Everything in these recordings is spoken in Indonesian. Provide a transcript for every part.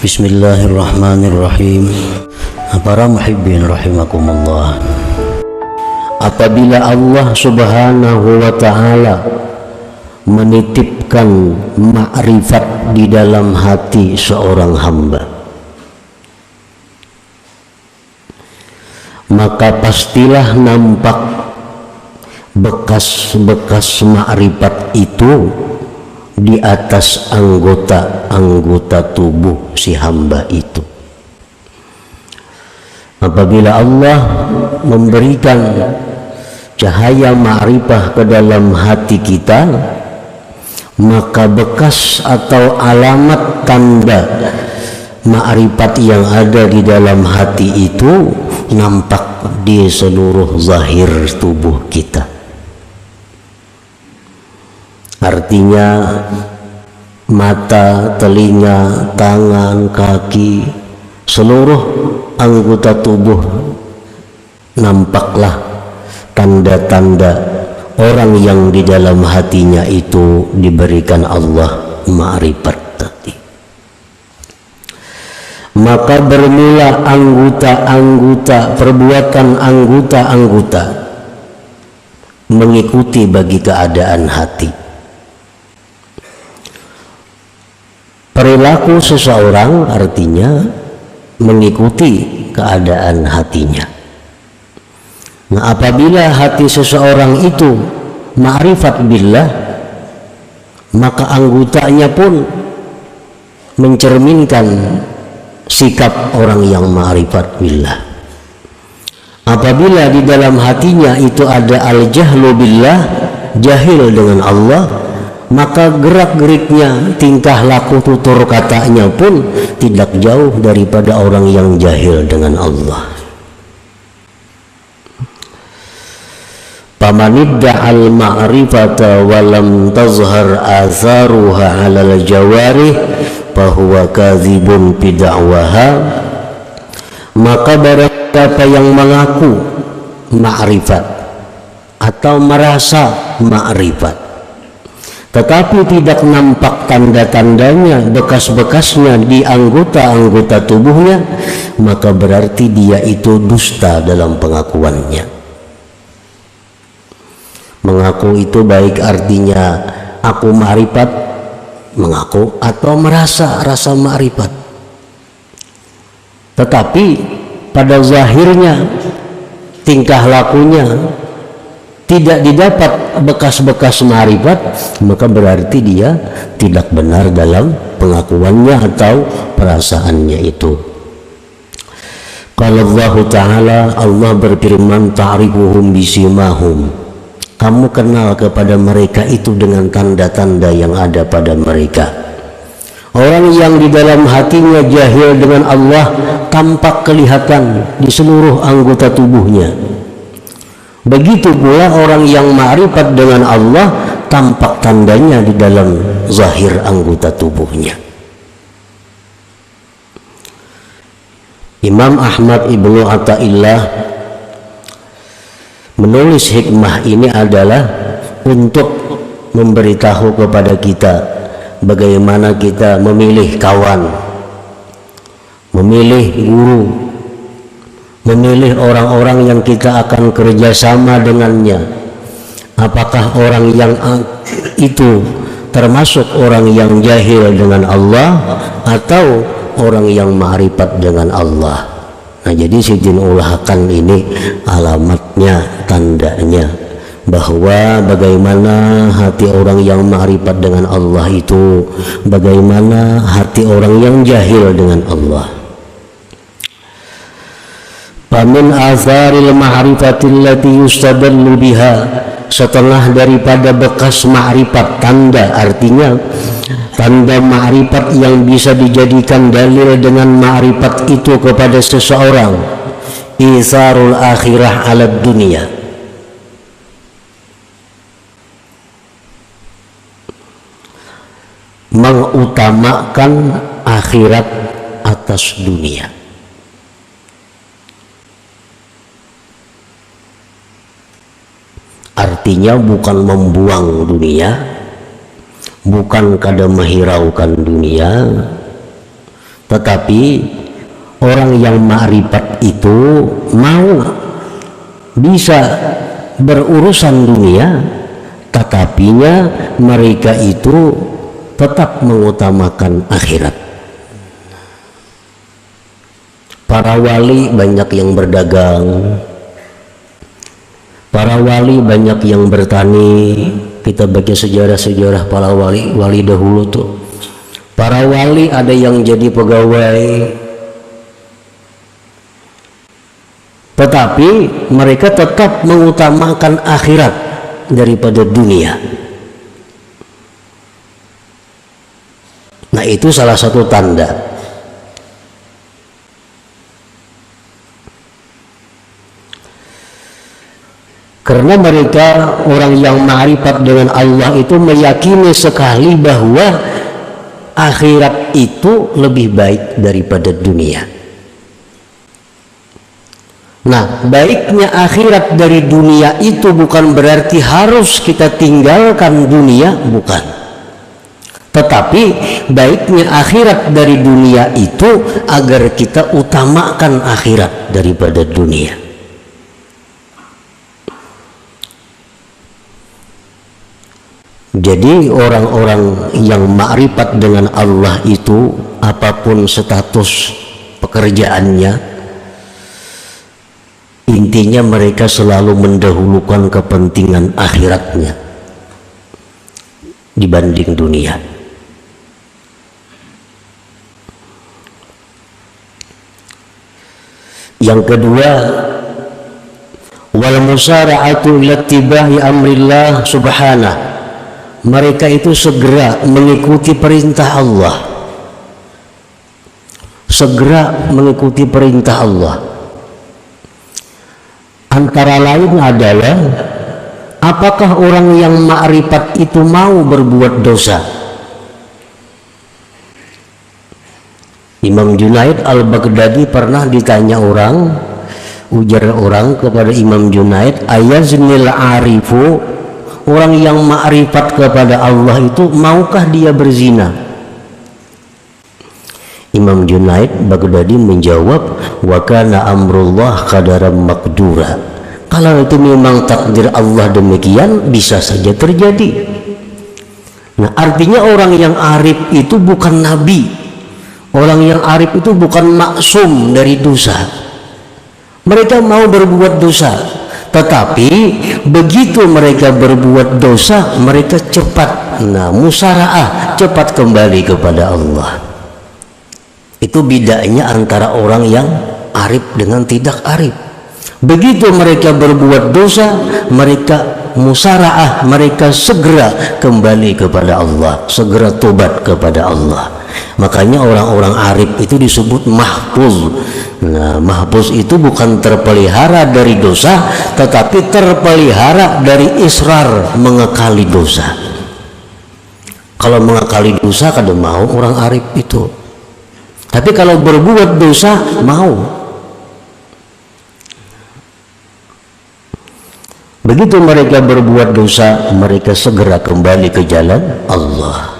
Bismillahirrahmanirrahim. Para muhibbin rahimakumullah, apabila Allah subhanahu wa ta'ala menitipkan ma'rifat di dalam hati seorang hamba, maka pastilah nampak bekas-bekas ma'rifat itu di atas anggota-anggota tubuh si hamba itu. Apabila Allah memberikan cahaya ma'rifah ke dalam hati kita, maka bekas atau alamat tanda ma'rifat yang ada di dalam hati itu nampak di seluruh zahir tubuh kita. Artinya mata, telinga, tangan, kaki, seluruh anggota tubuh nampaklah tanda-tanda orang yang di dalam hatinya itu diberikan Allah ma'rifat tadi. Maka bermula perbuatan anggota mengikuti bagi keadaan hati. Perilaku seseorang artinya mengikuti keadaan hatinya. Nah, apabila hati seseorang itu ma'rifat billah, maka anggotanya pun mencerminkan sikap orang yang ma'rifat billah. Apabila di dalam hatinya itu ada al-jahlu billah, jahil dengan Allah, maka gerak-geriknya, tingkah laku, tutur katanya pun tidak jauh daripada orang yang jahil dengan Allah. Pamanidda'al ma'rifata walam tazhar atharuha 'alal jawarih fahuwa kadzibun fi da'waha. Maka barang siapa yang mengaku ma'rifat atau merasa ma'rifat tetapi tidak nampak tanda-tandanya, bekas-bekasnya di anggota-anggota tubuhnya, maka berarti dia itu dusta dalam pengakuannya. Mengaku itu baik artinya aku ma'rifat, mengaku, atau rasa ma'rifat, tetapi pada zahirnya, tingkah lakunya tidak didapat bekas-bekas ma'rifat, maka berarti dia tidak benar dalam pengakuannya atau perasaannya itu. Qala Allah Ta'ala, Allah berfirman, ta'rifuhum bisimahum, kamu kenal kepada mereka itu dengan tanda-tanda yang ada pada mereka. Orang yang di dalam hatinya jahil dengan Allah tampak kelihatan di seluruh anggota tubuhnya. Begitu pula orang yang ma'rifat dengan Allah tampak tandanya di dalam zahir anggota tubuhnya. Imam Ahmad Ibnu Athaillah menulis hikmah ini adalah untuk memberitahu kepada kita bagaimana kita memilih kawan, memilih guru, memilih orang-orang yang kita akan kerjasama dengannya. Apakah orang yang itu termasuk orang yang jahil dengan Allah atau orang yang ma'rifat dengan Allah? Nah, jadi Sidin ulahkan ini alamatnya, tandanya, bahwa bagaimana hati orang yang ma'rifat dengan Allah itu, bagaimana hati orang yang jahil dengan Allah. Famin azaril ma'rifatil lati yustadallu biha, setelah daripada bekas ma'rifat, tanda, artinya tanda ma'rifat yang bisa dijadikan dalil dengan ma'rifat itu kepada seseorang, isarul akhirah ala dunia, mengutamakan akhirat atas dunia. Artinya bukan membuang dunia, bukan kada menghiraukan dunia, Tetapi orang yang ma'rifat itu mau bisa berurusan dunia, tetapinya mereka itu tetap mengutamakan akhirat. Para wali banyak yang berdagang, para wali banyak yang bertani. Kita baca sejarah-sejarah para wali dahulu tuh. Para wali ada yang jadi pegawai, tetapi mereka tetap mengutamakan akhirat daripada dunia. Nah, itu salah satu tanda. Karena mereka orang yang ma'rifat dengan Allah itu meyakini sekali bahwa akhirat itu lebih baik daripada dunia. Nah, baiknya akhirat dari dunia itu bukan berarti harus kita tinggalkan dunia, bukan. Tetapi baiknya akhirat dari dunia itu agar kita utamakan akhirat daripada dunia. Jadi orang-orang yang ma'rifat dengan Allah itu apapun status pekerjaannya, intinya mereka selalu mendahulukan kepentingan akhiratnya dibanding dunia. Yang kedua, wal musara'atu ila ittiba'i amrillah subhanahu. Mereka itu segera mengikuti perintah Allah, segera mengikuti perintah Allah. Antara lain adalah apakah orang yang ma'rifat itu mau berbuat dosa. Imam Junaid al-Baghdadi pernah ditanya orang, ujar orang kepada Imam Junaid, ayaznil arifu, orang yang ma'rifat kepada Allah itu maukah dia berzina? Imam Junaid Baghdadi menjawab, wa kana amrullah qadaran maqdura. Kalau itu memang takdir Allah demikian, bisa saja terjadi. Nah, artinya orang yang arif itu bukan nabi. Orang yang arif itu bukan maksum dari dosa. Mereka mau berbuat dosa, tetapi begitu mereka berbuat dosa, mereka cepat, musara'ah, cepat kembali kepada Allah. Itu bedanya antara orang yang arif dengan tidak arif. Begitu mereka berbuat dosa, mereka musara'ah, mereka segera kembali kepada Allah, segera tobat kepada Allah. Makanya orang-orang arif itu disebut mahfuz. Nah, mahfuz itu bukan terpelihara dari dosa, tetapi terpelihara dari israr, mengekali dosa. Kalau mengekali dosa kada mau orang arif itu. Tapi kalau berbuat dosa mau. Begitu mereka berbuat dosa, mereka segera kembali ke jalan Allah.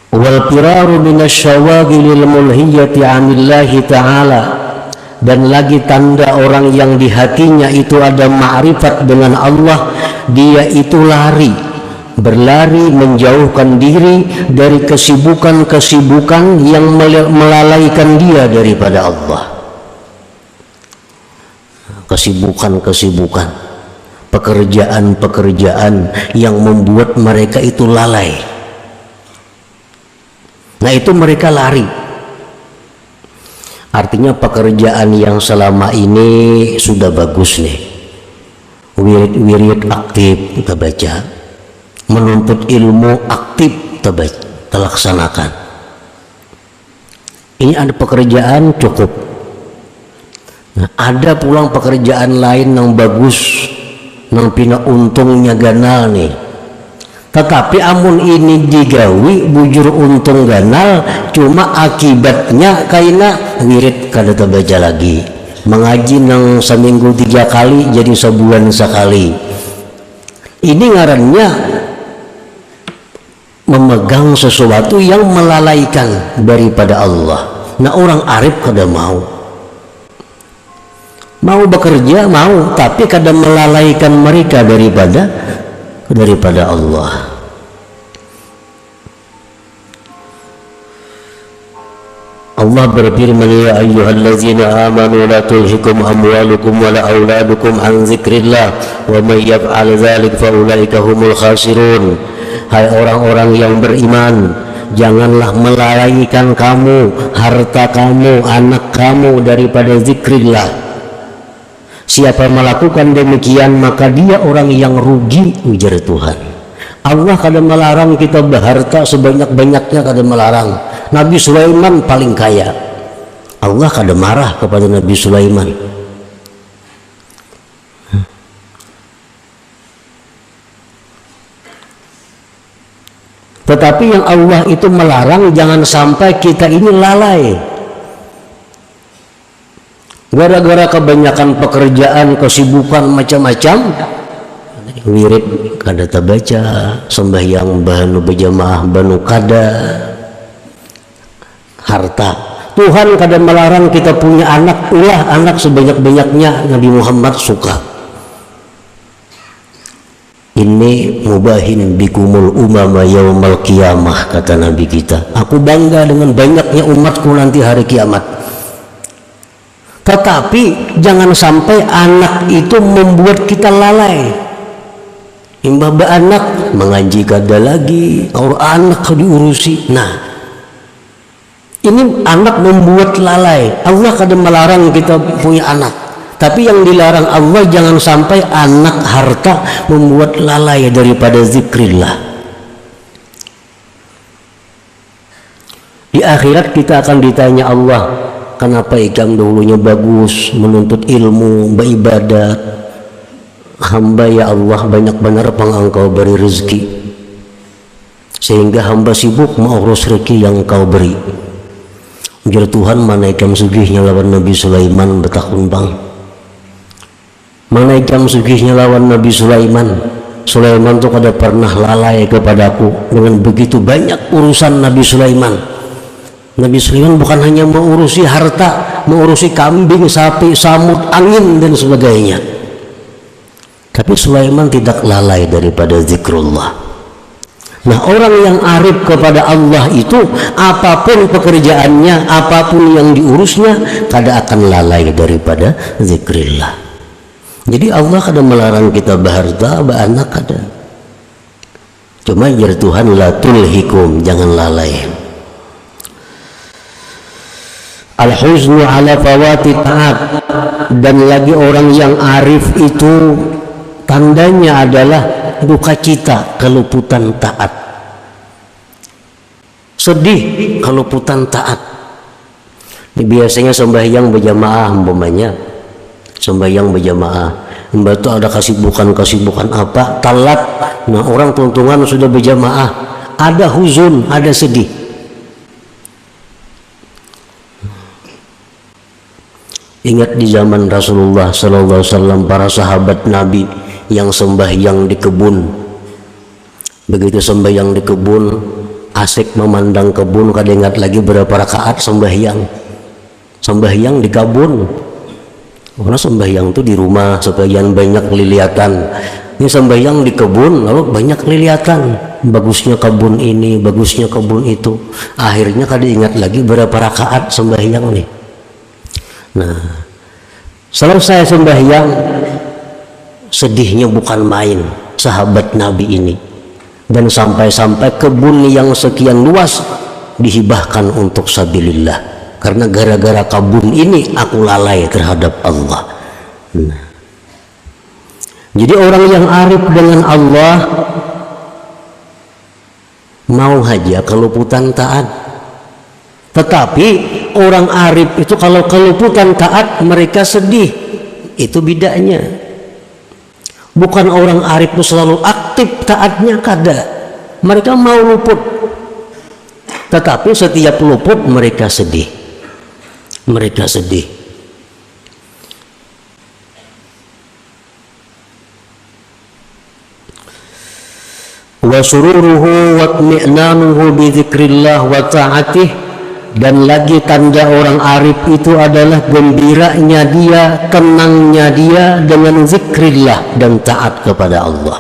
Wal firaru minasyawagilil mulhiyati 'anillahi ta'ala. Dan lagi tanda orang yang di hatinya itu ada ma'rifat dengan Allah, dia itu lari, berlari menjauhkan diri dari kesibukan-kesibukan yang melalaikan dia daripada Allah. Kesibukan-kesibukan, pekerjaan-pekerjaan yang membuat mereka itu lalai. Nah, itu mereka lari. Artinya pekerjaan yang selama ini sudah bagus nih, wirid-wirid aktif kita baca, menuntut ilmu aktif kita laksanakan. Ini ada pekerjaan cukup. Nah, ada pulang pekerjaan lain yang bagus, yang pina untungnya ganal nih. Tetapi amun ini digawi bujur untung ganal, cuma akibatnya kaina wirid kada terbaca lagi, mengaji nang seminggu 3 kali jadi sebulan sekali. Ini ngarannya memegang sesuatu yang melalaikan daripada Allah. Nah, orang arif kada mau bekerja, mau, tapi kada melalaikan mereka daripada Allah. Allah berfirman, ya ayyuhallazina amanu la tulhikum amwalukum wala auladukum an dzikrillah wa may yaf'al dzalik fa ulaika humul khasirun. Hai orang-orang yang beriman, janganlah melalaikan kamu harta kamu, anak kamu daripada zikrillah. Siapa melakukan demikian maka dia orang yang rugi, ujar Tuhan. Allah kada melarang kita berharta sebanyak-banyaknya, kada melarang. Nabi Sulaiman paling kaya, Allah kada marah kepada Nabi Sulaiman. Tetapi yang Allah itu melarang jangan sampai kita ini lalai. Gara-gara kebanyakan pekerjaan, kesibukan macam-macam, wirid kada tabaca, sembahyang banu berjamaah banu kada, harta. Tuhan kada melarang kita punya anak, ulah anak sebanyak-banyaknya. Nabi Muhammad suka. Ini mubahin bikumul umama yaumal qiyamah, kata Nabi kita. Aku bangga dengan banyaknya umatku nanti hari kiamat. Tetapi jangan sampai anak itu membuat kita lalai. Imbah anak mengaji kada lagi, orang anak diurusi. Nah, ini anak membuat lalai. Allah kada melarang kita punya anak, tapi yang dilarang Allah jangan sampai anak harta membuat lalai daripada zikrillah. Di akhirat kita akan ditanya Allah, kenapa ikam dahulunya bagus menuntut ilmu, beribadat. Hamba ya Allah banyak benar pengangkau beri rezeki, sehingga hamba sibuk mengurus rezeki yang kau beri. Ujar Tuhan, mana ikam sugihnya lawan Nabi Sulaiman bertahun bang. Mana ikam sugihnya lawan Nabi Sulaiman. Sulaiman itu kada pernah lalai kepadaku dengan begitu banyak urusan Nabi Sulaiman. Nabi Sulaiman bukan hanya mengurusi harta, mengurusi kambing, sapi, samud, angin dan sebagainya. Tapi Sulaiman tidak lalai daripada zikrullah. Nah, orang yang arif kepada Allah itu apapun pekerjaannya, apapun yang diurusnya, kada akan lalai daripada zikrillah. Jadi Allah kada melarang kita berharta, beranak kada. Cuma jar Tuhan, la tulhikum, jangan lalai. Al-huznu ala fawati ta'at. Dan lagi orang yang arif itu tandanya adalah duka cita keluputan taat, sedih keluputan taat. Ini biasanya sembahyang berjamaah, umpamanya sembahyang berjamaah, mbak itu ada kesibukan apa, talat. Nah, orang tuntungan sudah berjamaah, ada huzun, ada sedih. Ingat di zaman Rasulullah Sallallahu Alaihi Wasallam, para sahabat Nabi yang sembahyang di kebun. Begitu sembahyang di kebun, asik memandang kebun, kada ingat lagi berapa rakaat sembahyang di kebun. Karena sembahyang itu di rumah sebagian banyak liliatan. Ini sembahyang di kebun lalu banyak liliatan, bagusnya kebun ini, bagusnya kebun itu. Akhirnya kada ingat lagi berapa rakaat sembahyang nih. Nah, selesai sembahyang, sedihnya bukan main sahabat Nabi ini. Dan sampai-sampai kebun yang sekian luas dihibahkan untuk sabilillah, karena gara-gara kebun ini aku lalai terhadap Allah. Nah, jadi orang yang arif dengan Allah mau saja keluputan taat. Tetapi orang arif itu kalau keluputan taat mereka sedih. Itu bedanya. Bukan orang arif itu selalu aktif taatnya, kada. Mereka mau luput, tetapi setiap luput mereka sedih. Mereka sedih. Wa wa sururuhu wa tmi'nanuhu bi dzikrillah wa ta'atih, dan lagi tanda orang arif itu adalah gembiranya dia, tenangnya dia dengan zikrillah dan taat kepada Allah.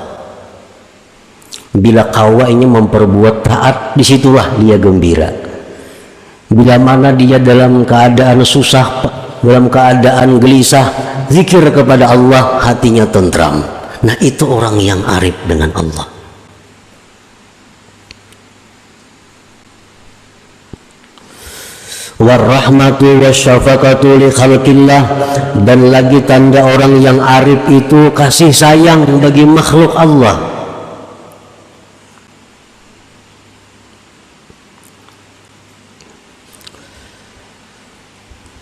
Bila kawainya memperbuat taat, disitulah dia gembira. Bila mana dia dalam keadaan susah, dalam keadaan gelisah, zikir kepada Allah, hatinya tentram. Nah, itu orang yang arif dengan Allah. Warahmatu wasyafaqatu li khalqillah, dan lagi tanda orang yang arif itu kasih sayang bagi makhluk Allah.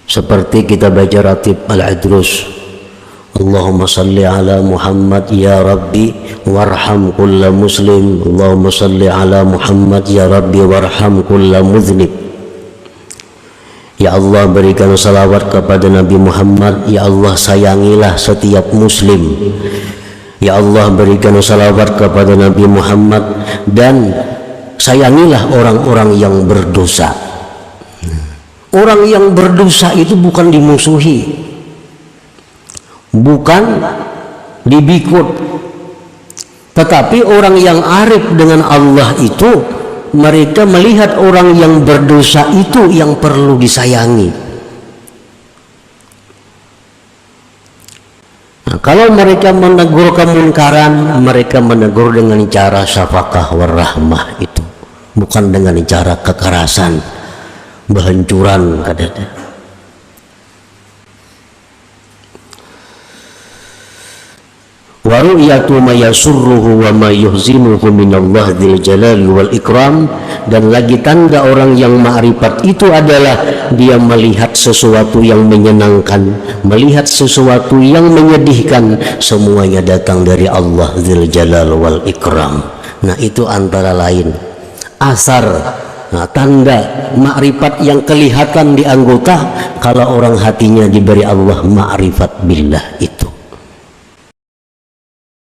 Seperti kita baca ratib Al-Idrus, Allahumma salli ala Muhammad ya Rabbi warham kulla muslim, Allahumma salli ala Muhammad ya Rabbi warham kulla mudhnib. Ya Allah, berikan salawat kepada Nabi Muhammad. Ya Allah, sayangilah setiap muslim. Ya Allah, berikan salawat kepada Nabi Muhammad, dan sayangilah orang-orang yang berdosa. Orang yang berdosa itu bukan dimusuhi, bukan dibikut, tetapi orang yang arif dengan Allah itu, mereka melihat orang yang berdosa itu yang perlu disayangi. Nah, kalau mereka menegur kemungkaran, mereka menegur dengan cara syafaqah warahmah, itu bukan dengan cara kekerasan, kehancuran kadang. Wa ru'yatu ma yasurruhu wa ma yuhzinuhu minallah dzil jalali wal ikram, dan lagi tanda orang yang ma'rifat itu adalah dia melihat sesuatu yang menyenangkan, melihat sesuatu yang menyedihkan, semuanya datang dari Allah dzil jalal wal ikram. Nah, itu antara lain asar, nah, tanda ma'rifat yang kelihatan di anggota kalau orang hatinya diberi Allah ma'rifat billah itu.